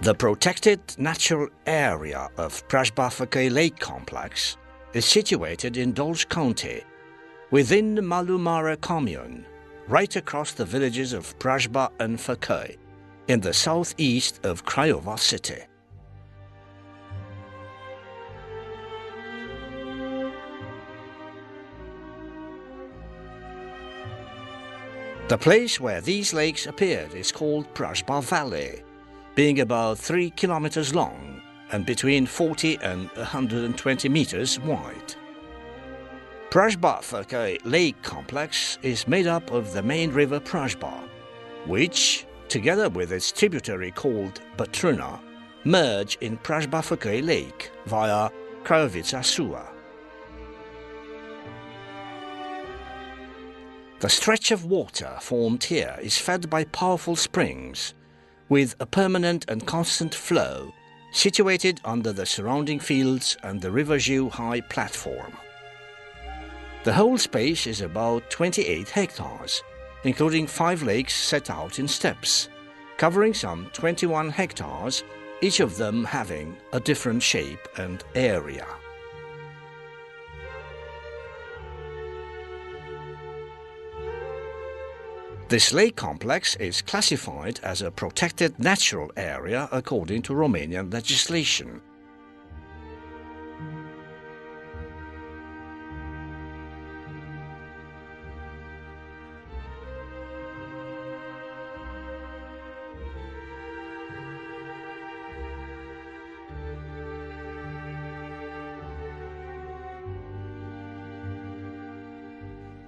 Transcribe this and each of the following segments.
The protected natural area of Preajba-Facai Lake Complex is situated in Dolj County, within the Malumare commune, right across the villages of Preajba and Facai, in the southeast of Craiova city. The place where these lakes appeared is called Preajba Valley, being about 3 kilometers long and between 40 and 120 meters wide. Preajba-Facai Lake Complex is made up of the main river Preajba, which, together with its tributary called Batruna, merge in Preajba-Facai Lake via Craiova. The stretch of water formed here is fed by powerful springs, with a permanent and constant flow situated under the surrounding fields and the River Jiu high platform. The whole space is about 28 hectares, including 5 lakes set out in steps, covering some 21 hectares, each of them having a different shape and area. This lake complex is classified as a protected natural area according to Romanian legislation.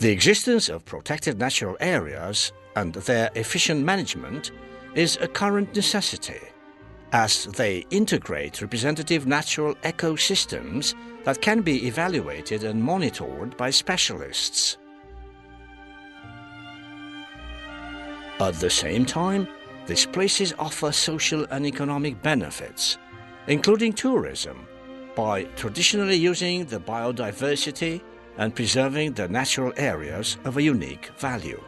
The existence of protected natural areas and their efficient management is a current necessity, as they integrate representative natural ecosystems that can be evaluated and monitored by specialists. At the same time, these places offer social and economic benefits, including tourism, by traditionally using the biodiversity and preserving the natural areas of a unique value.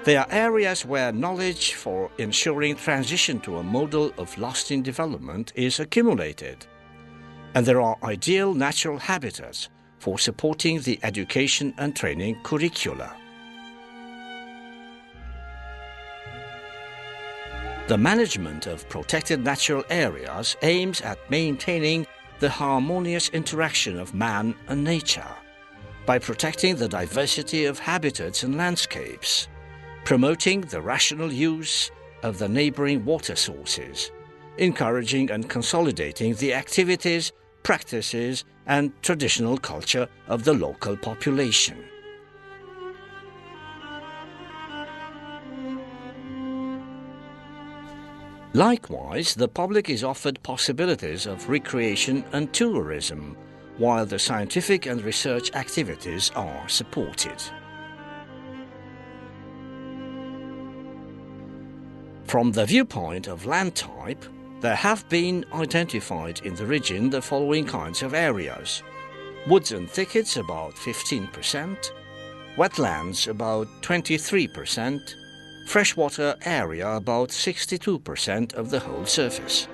They are areas where knowledge for ensuring transition to a model of lasting development is accumulated, and there are ideal natural habitats for supporting the education and training curricula. The management of protected natural areas aims at maintaining the harmonious interaction of man and nature by protecting the diversity of habitats and landscapes, promoting the rational use of the neighboring water sources, encouraging and consolidating the activities, practices, and traditional culture of the local population. Likewise, the public is offered possibilities of recreation and tourism, while the scientific and research activities are supported. From the viewpoint of land type, there have been identified in the region the following kinds of areas: woods and thickets about 15%, wetlands about 23%, freshwater area about 62% of the whole surface.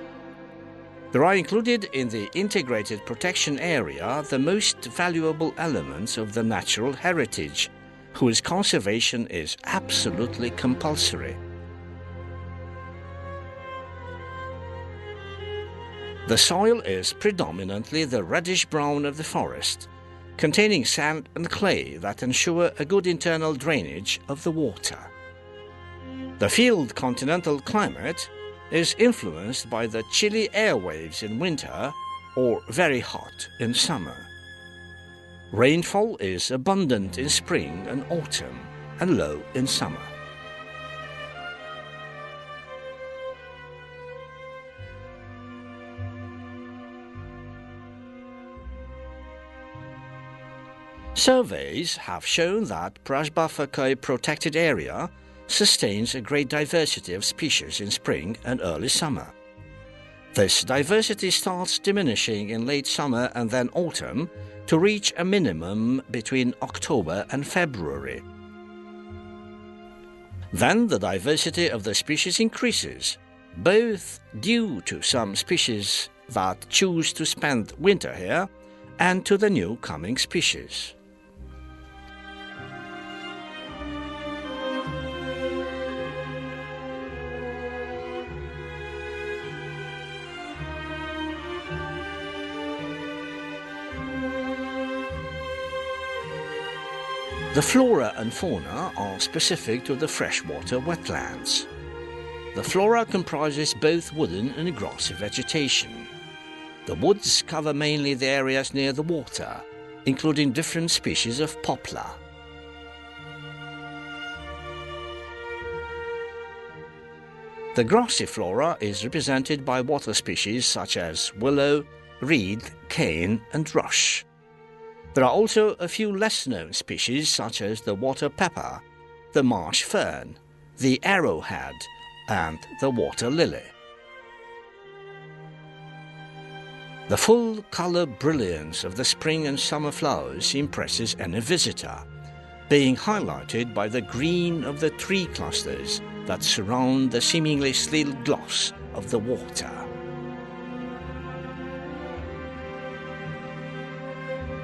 There are included in the integrated protection area the most valuable elements of the natural heritage, whose conservation is absolutely compulsory. The soil is predominantly the reddish-brown of the forest, containing sand and clay that ensure a good internal drainage of the water. The field continental climate is influenced by the chilly airwaves in winter or very hot in summer. Rainfall is abundant in spring and autumn and low in summer. Surveys have shown that Preajba-Facai protected area sustains a great diversity of species in spring and early summer. This diversity starts diminishing in late summer and then autumn to reach a minimum between October and February. Then the diversity of the species increases, both due to some species that choose to spend winter here and to the new coming species. The flora and fauna are specific to the freshwater wetlands. The flora comprises both wooded and grassy vegetation. The woods cover mainly the areas near the water, including different species of poplar. The grassy flora is represented by water species such as willow, reed, cane and rush. There are also a few less-known species such as the water pepper, the marsh fern, the arrowhead and the water lily. The full colour brilliance of the spring and summer flowers impresses any visitor, being highlighted by the green of the tree clusters that surround the seemingly still gloss of the water.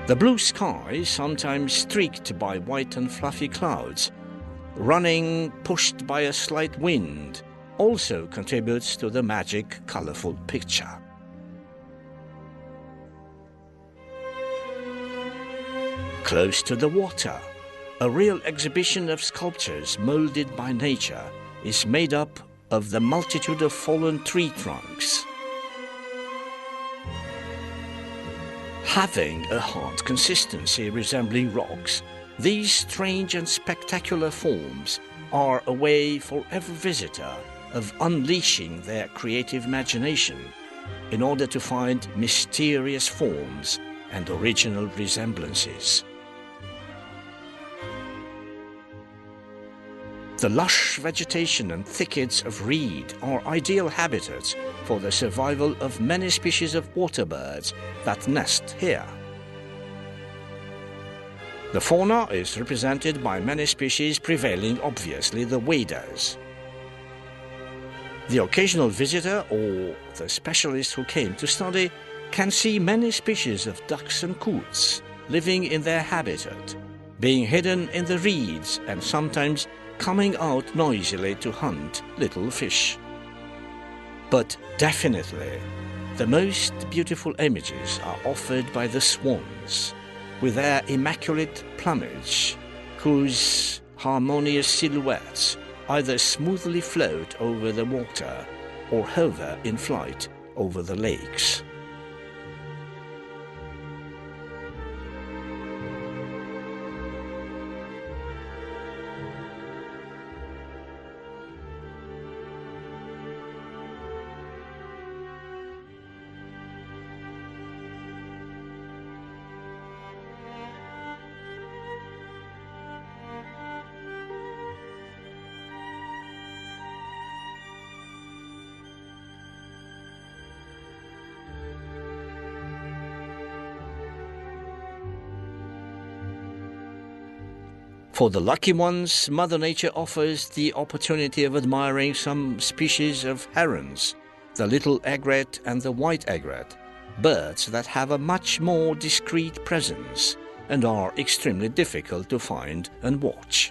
The blue sky, sometimes streaked by white and fluffy clouds, running pushed by a slight wind, also contributes to the magic, colourful picture. Close to the water, a real exhibition of sculptures moulded by nature is made up of the multitude of fallen tree trunks. Having a hard consistency resembling rocks, these strange and spectacular forms are a way for every visitor of unleashing their creative imagination in order to find mysterious forms and original resemblances. The lush vegetation and thickets of reed are ideal habitats for the survival of many species of water birds that nest here. The fauna is represented by many species, prevailing obviously the waders. The occasional visitor or the specialist who came to study can see many species of ducks and coots living in their habitat, being hidden in the reeds and sometimes coming out noisily to hunt little fish. But definitely, the most beautiful images are offered by the swans, with their immaculate plumage, whose harmonious silhouettes either smoothly float over the water or hover in flight over the lakes. For the lucky ones, Mother Nature offers the opportunity of admiring some species of herons, the little egret and the white egret, birds that have a much more discreet presence and are extremely difficult to find and watch.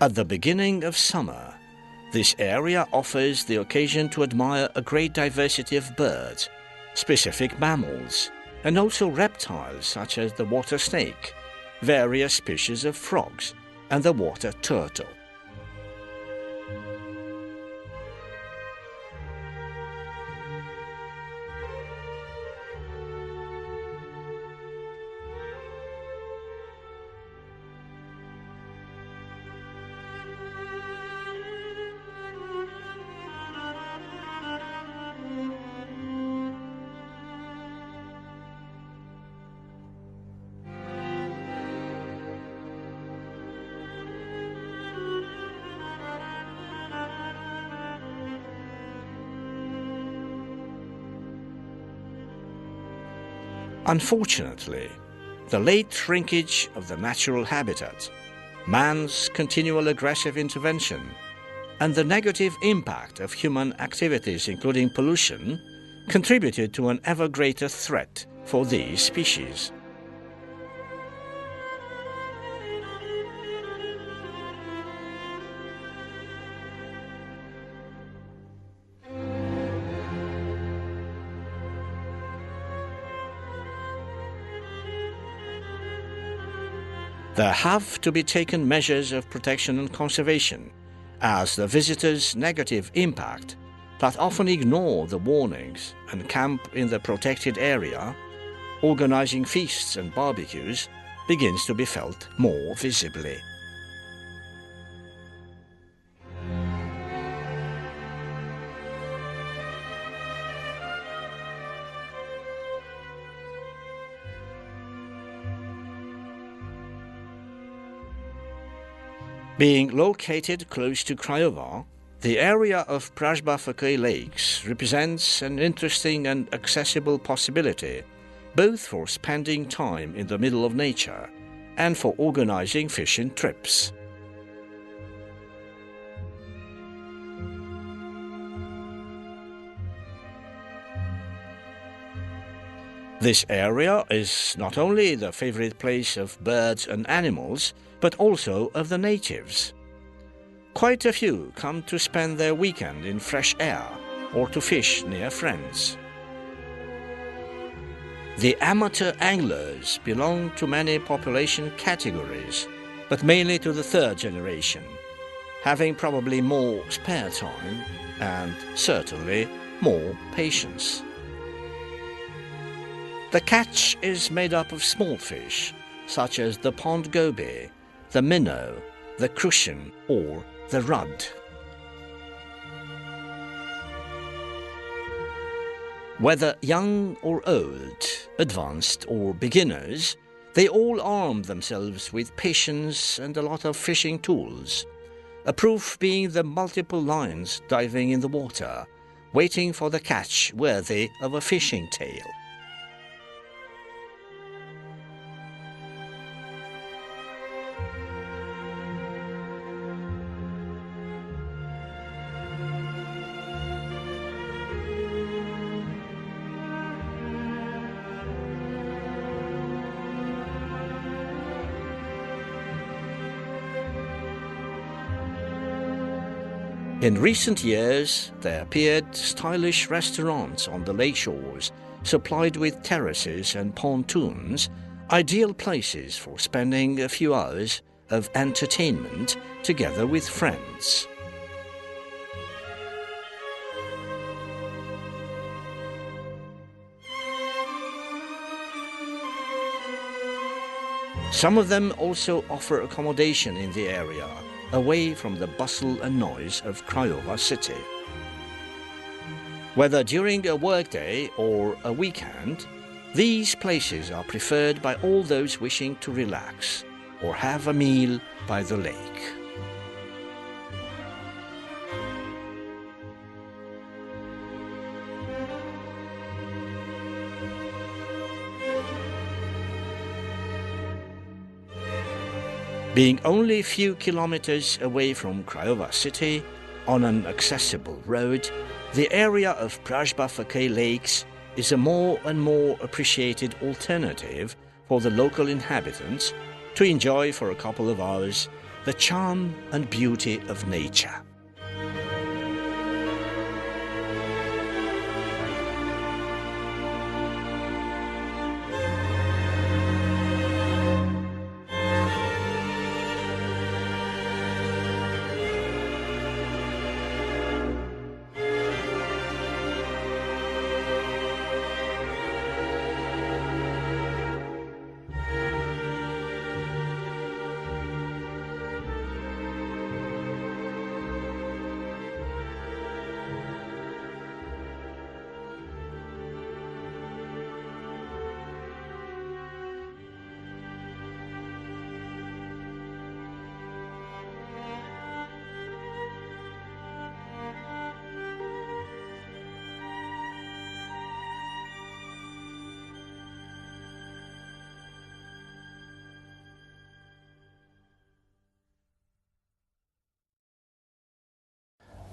At the beginning of summer, this area offers the occasion to admire a great diversity of birds, specific mammals, and also reptiles such as the water snake, various species of frogs, and the water turtle. Unfortunately, the late shrinkage of the natural habitat, man's continual aggressive intervention, and the negative impact of human activities, including pollution, contributed to an ever greater threat for these species. There have to be taken measures of protection and conservation, as the visitors' negative impact that often ignore the warnings and camp in the protected area, organizing feasts and barbecues, begins to be felt more visibly. Being located close to Craiova, the area of Preajba-Facai lakes represents an interesting and accessible possibility, both for spending time in the middle of nature and for organizing fishing trips. This area is not only the favorite place of birds and animals, but also of the natives. Quite a few come to spend their weekend in fresh air or to fish near friends. The amateur anglers belong to many population categories, but mainly to the third generation, having probably more spare time and certainly more patience. The catch is made up of small fish, such as the pond goby, the minnow, the crucian or the rudd. Whether young or old, advanced or beginners, they all arm themselves with patience and a lot of fishing tools, a proof being the multiple lines diving in the water, waiting for the catch worthy of a fishing tail. In recent years, there appeared stylish restaurants on the lake shores, supplied with terraces and pontoons, ideal places for spending a few hours of entertainment together with friends. Some of them also offer accommodation in the area, away from the bustle and noise of Craiova city. Whether during a workday or a weekend, these places are preferred by all those wishing to relax or have a meal by the lake. Being only a few kilometers away from Craiova city, on an accessible road, the area of Preajba-Facai lakes is a more and more appreciated alternative for the local inhabitants to enjoy for a couple of hours the charm and beauty of nature.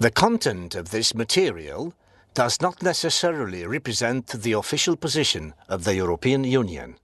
The content of this material does not necessarily represent the official position of the European Union.